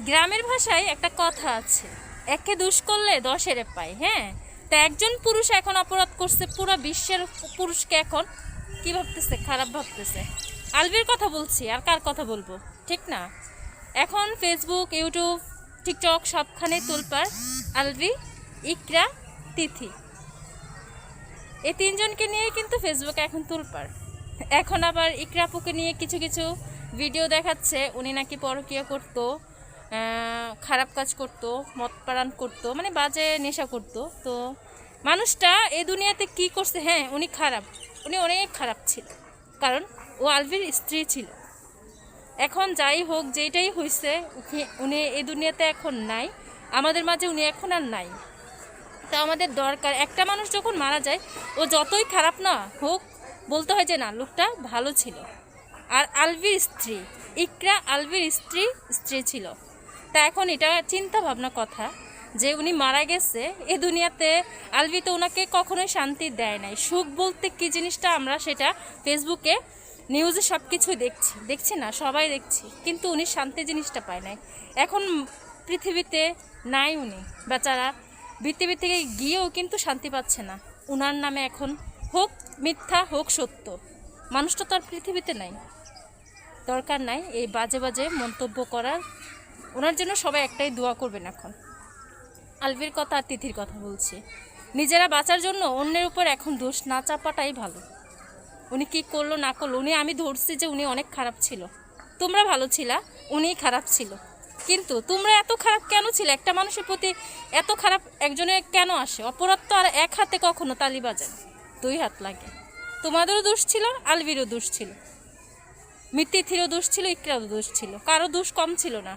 গ্রামের ভাষায় একটা কথা আছে, একে দুষ করলে দশেরে পায়। হ্যাঁ, তা একজন পুরুষ এখন অপরাধ করছে, পুরো বিশ্বের পুরুষকে এখন কি ভাবতেছে, খারাপ ভাবতেছে। আলভির কথা বলছি, আর কার কথা বলবো, ঠিক না? এখন ফেসবুক, ইউটিউব, টিকটক সবখানে তোলপাড় আলভি, ইকরা, তিথি, এই তিনজনকে নিয়ে কিন্তু ফেসবুকে এখন তোলপাড়। এখন আবার ইকরা আপুকে নিয়ে কিছু কিছু ভিডিও দেখাচ্ছে, উনি নাকি পরকীয়া করতো, খারাপ কাজ করতো, মদ পান করতো, মানে বাজে নেশা করতো। তো মানুষটা এই দুনিয়াতে কি করছে? হ্যাঁ, উনি খারাপ, উনি অনেক খারাপ ছিল, কারণ ও আলভির স্ত্রী ছিল। এখন যাই হোক, যেটাই হয়েছে, উনি এই দুনিয়াতে এখন নাই, আমাদের মাঝে উনি এখন আর নাই। তা আমাদের দরকার, একটা মানুষ যখন মারা যায়, ও যতই খারাপ না হোক, বলতে হয় যে না, লোকটা ভালো ছিল। আর আলভির স্ত্রী ইকরা, আলভির স্ত্রী ছিল। তা এখন এটা চিন্তা ভাবনা কথা, যে উনি মারা গেছে এ দুনিয়াতে, আলভি তো ওনাকে কখনোই শান্তি দেয় নাই। সুখ বলতে কী জিনিসটা, আমরা সেটা ফেসবুকে, নিউজে সব কিছুই দেখছি না, সবাই দেখছি, কিন্তু উনি শান্তি জিনিসটা পায় নাই। এখন পৃথিবীতে নাই উনি, বেচারা পৃথিবী থেকে গিয়েও কিন্তু শান্তি পাচ্ছে না। উনার নামে এখন হোক মিথ্যা হোক সত্য, মানুষটা তো আর পৃথিবীতে নাই। দরকার নাই এই বাজে বাজে মন্তব্য করার। ওনার জন্য সবাই একটাই দোয়া করবেন। এখন আলভির কথা আর তিথির কথা বলছি, নিজেরা বাঁচার জন্য অন্যের উপর এখন দোষ না চাপাটাই ভালো। উনি কি করলো না করলো, আমি ধরছি যে উনি অনেক খারাপ ছিল, তোমরা ভালো ছিলা, উনিই খারাপ ছিল। কিন্তু তোমরা এত খারাপ কেন ছিল? একটা মানুষের প্রতি এত খারাপ একজনের কেন আসে? অপরাধ তো আর এক হাতে কখনো তালি বাজে না, দুই হাত লাগে। তোমাদেরও দোষ ছিল, আলভিরও দোষ ছিল, তিথিরও দোষ ছিল, ইকরারও দোষ ছিল, কারো দোষ কম ছিল না।